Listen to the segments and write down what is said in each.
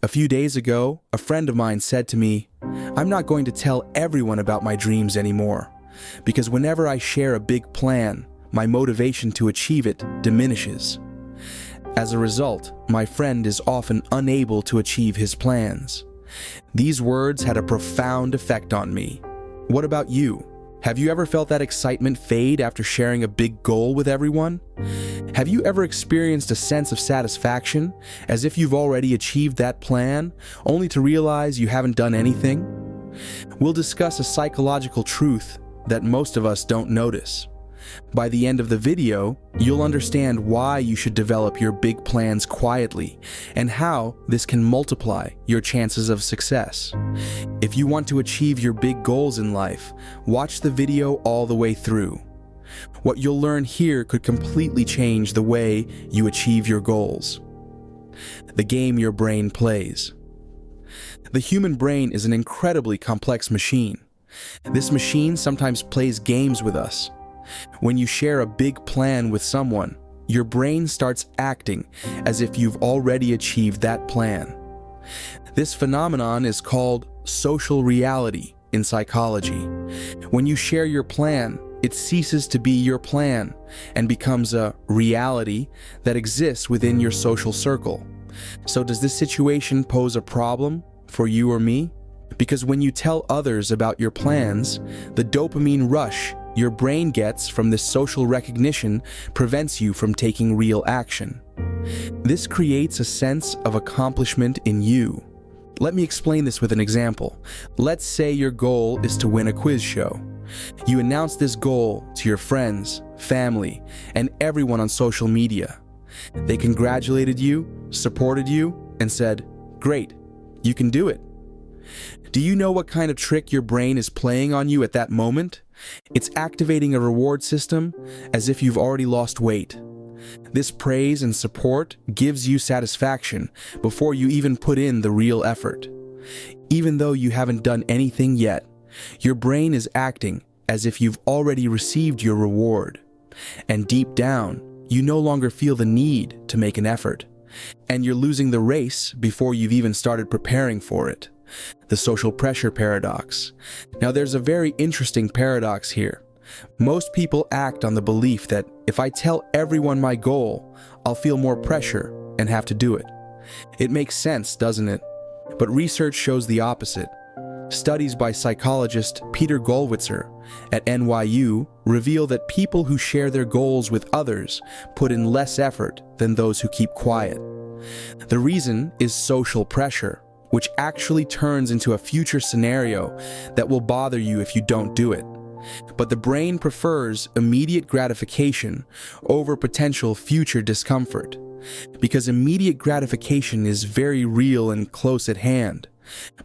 A few days ago, a friend of mine said to me, "I'm not going to tell everyone about my dreams anymore, because whenever I share a big plan, my motivation to achieve it diminishes." As a result, my friend is often unable to achieve his plans. These words had a profound effect on me. What about you? Have you ever felt that excitement fade after sharing a big goal with everyone? Have you ever experienced a sense of satisfaction, as if you've already achieved that plan, only to realize you haven't done anything? We'll discuss a psychological truth that most of us don't notice. By the end of the video, you'll understand why you should develop your big plans quietly and how this can multiply your chances of success. If you want to achieve your big goals in life, watch the video all the way through. What you'll learn here could completely change the way you achieve your goals. The game your brain plays. The human brain is an incredibly complex machine. This machine sometimes plays games with us. When you share a big plan with someone, your brain starts acting as if you've already achieved that plan. This phenomenon is called social reality in psychology. When you share your plan, it ceases to be your plan and becomes a reality that exists within your social circle. So does this situation pose a problem for you or me? Because when you tell others about your plans, the dopamine rush your brain gets from this social recognition prevents you from taking real action. This creates a sense of accomplishment in you. Let me explain this with an example. Let's say your goal is to win a quiz show. You announce this goal to your friends, family, and everyone on social media. They congratulated you, supported you, and said, "Great, you can do it." Do you know what kind of trick your brain is playing on you at that moment? It's activating a reward system as if you've already lost weight. This praise and support gives you satisfaction before you even put in the real effort. Even though you haven't done anything yet, your brain is acting as if you've already received your reward. And deep down, you no longer feel the need to make an effort. And you're losing the race before you've even started preparing for it. The social pressure paradox. Now there's a very interesting paradox here. Most people act on the belief that if I tell everyone my goal, I'll feel more pressure and have to do it. It makes sense, doesn't it? But research shows the opposite. Studies by psychologist Peter Gollwitzer at NYU reveal that people who share their goals with others put in less effort than those who keep quiet. The reason is social pressure, which actually turns into a future scenario that will bother you if you don't do it. But the brain prefers immediate gratification over potential future discomfort, because immediate gratification is very real and close at hand,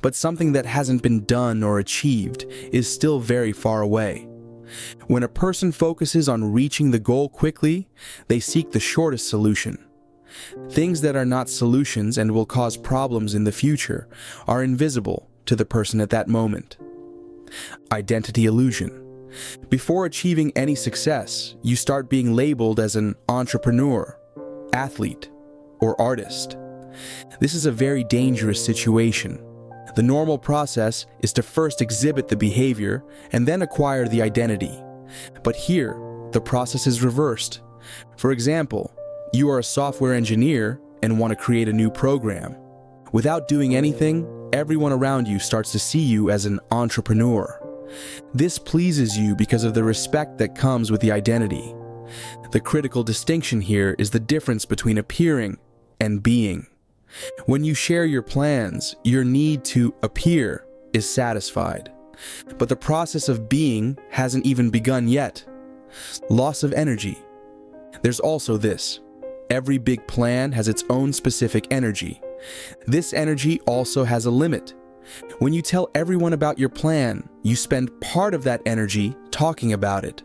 but something that hasn't been done or achieved is still very far away. When a person focuses on reaching the goal quickly, they seek the shortest solution. Things that are not solutions and will cause problems in the future are invisible to the person at that moment. Identity illusion. Before achieving any success, you start being labeled as an entrepreneur, athlete, or artist. This is a very dangerous situation. The normal process is to first exhibit the behavior and then acquire the identity. But here, the process is reversed. For example, you are a software engineer and want to create a new program. Without doing anything, everyone around you starts to see you as an entrepreneur. This pleases you because of the respect that comes with the identity. The critical distinction here is the difference between appearing and being. When you share your plans, your need to appear is satisfied. But the process of being hasn't even begun yet. Loss of energy. There's also this. Every big plan has its own specific energy. This energy also has a limit. When you tell everyone about your plan, you spend part of that energy talking about it.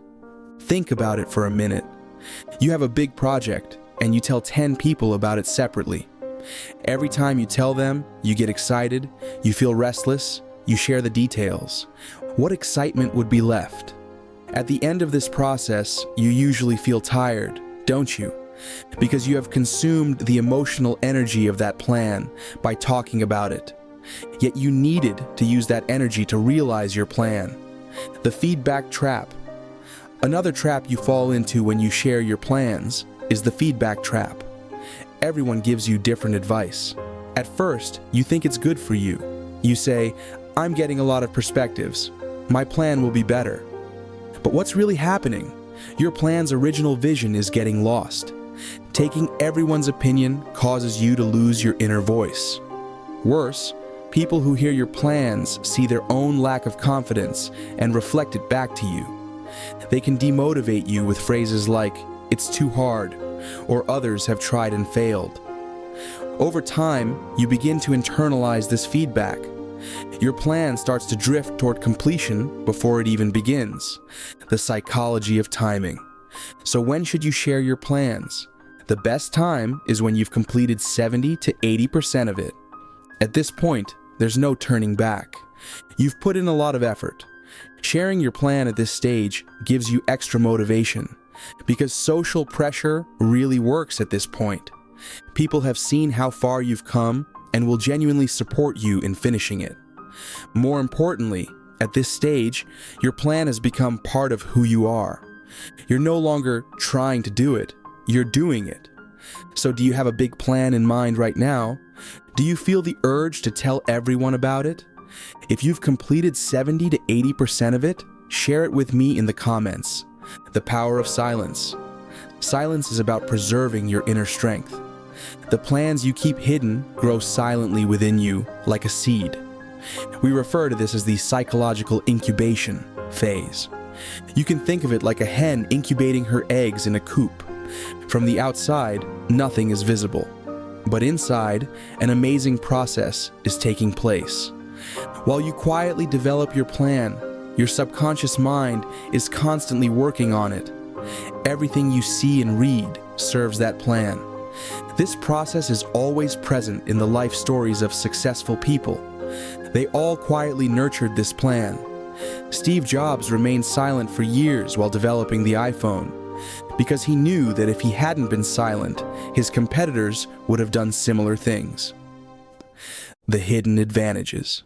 Think about it for a minute. You have a big project, and you tell 10 people about it separately. Every time you tell them, you get excited, you feel restless, you share the details. What excitement would be left? At the end of this process, you usually feel tired, don't you? because you have consumed the emotional energy of that plan by talking about it. Yet you needed to use that energy to realize your plan. The feedback trap. Another trap you fall into when you share your plans is the feedback trap. Everyone gives you different advice. At first, you think it's good for you. You say, "I'm getting a lot of perspectives. My plan will be better." But what's really happening? Your plan's original vision is getting lost. Taking everyone's opinion causes you to lose your inner voice. Worse, people who hear your plans see their own lack of confidence and reflect it back to you. They can demotivate you with phrases like, "It's too hard," or "Others have tried and failed." Over time, you begin to internalize this feedback. Your plan starts to drift toward completion before it even begins. The psychology of timing. So when should you share your plans? The best time is when you've completed 70 to 80% of it. At this point, there's no turning back. You've put in a lot of effort. Sharing your plan at this stage gives you extra motivation, because social pressure really works at this point. People have seen how far you've come and will genuinely support you in finishing it. More importantly, at this stage, your plan has become part of who you are. You're no longer trying to do it, you're doing it. So do you have a big plan in mind right now? Do you feel the urge to tell everyone about it? If you've completed 70 to 80% of it, share it with me in the comments. The power of silence. Silence is about preserving your inner strength. The plans you keep hidden grow silently within you like a seed. We refer to this as the psychological incubation phase. You can think of it like a hen incubating her eggs in a coop. From the outside, nothing is visible. But inside, an amazing process is taking place. While you quietly develop your plan, your subconscious mind is constantly working on it. Everything you see and read serves that plan. This process is always present in the life stories of successful people. They all quietly nurtured this plan. Steve Jobs remained silent for years while developing the iPhone, because he knew that if he hadn't been silent, his competitors would have done similar things. The hidden advantages.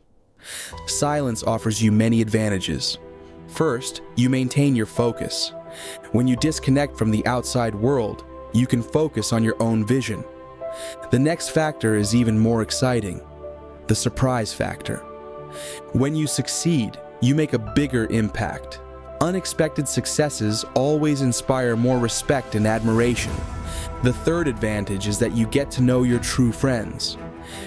Silence offers you many advantages. First, you maintain your focus. When you disconnect from the outside world, you can focus on your own vision. The next factor is even more exciting: the surprise factor. When you succeed, you make a bigger impact. Unexpected successes always inspire more respect and admiration. The third advantage is that you get to know your true friends.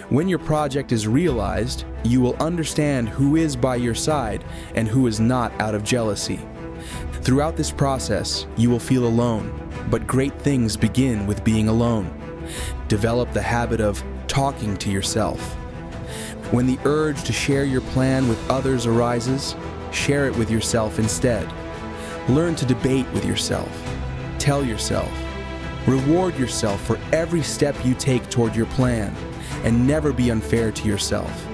When your project is realized, you will understand who is by your side and who is not out of jealousy. Throughout this process, you will feel alone, but great things begin with being alone. Develop the habit of talking to yourself. When the urge to share your plan with others arises, share it with yourself instead. Learn to debate with yourself. Tell yourself. Reward yourself for every step you take toward your plan, and never be unfair to yourself.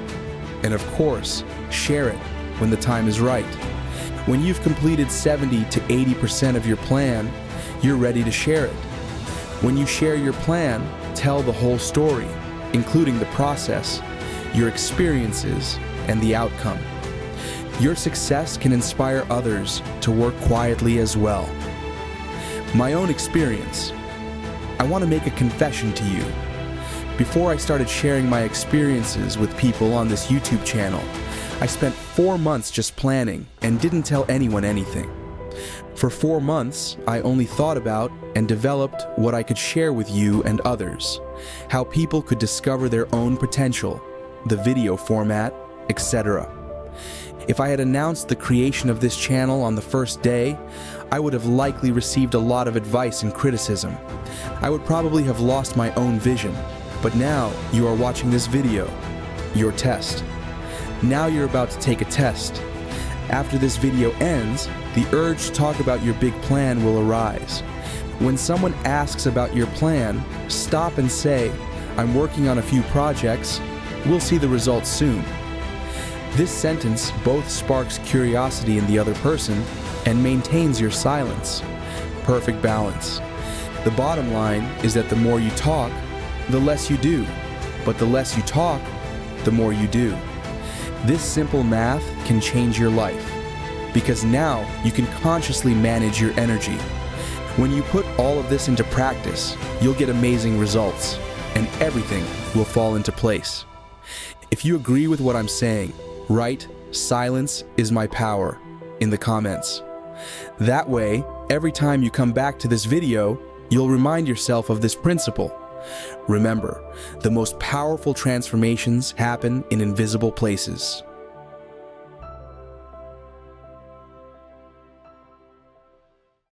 And of course, share it when the time is right. When you've completed 70 to 80% of your plan, you're ready to share it. When you share your plan, tell the whole story, including the process, your experiences, and the outcome. Your success can inspire others to work quietly as well. My own experience. I want to make a confession to you. Before I started sharing my experiences with people on this YouTube channel, I spent 4 months just planning and didn't tell anyone anything. For 4 months, I only thought about and developed what I could share with you and others, how people could discover their own potential, the video format, etc. If I had announced the creation of this channel on the first day, I would have likely received a lot of advice and criticism. I would probably have lost my own vision. But now you are watching this video, your test. Now you're about to take a test. After this video ends, the urge to talk about your big plan will arise. When someone asks about your plan, stop and say, "I'm working on a few projects. We'll see the results soon." This sentence both sparks curiosity in the other person and maintains your silence. Perfect balance. The bottom line is that the more you talk, the less you do. But the less you talk, the more you do. This simple math can change your life, because now you can consciously manage your energy. When you put all of this into practice, you'll get amazing results, and everything will fall into place. If you agree with what I'm saying, write "Silence is my power" in the comments. That way, every time you come back to this video, you'll remind yourself of this principle. Remember, the most powerful transformations happen in invisible places.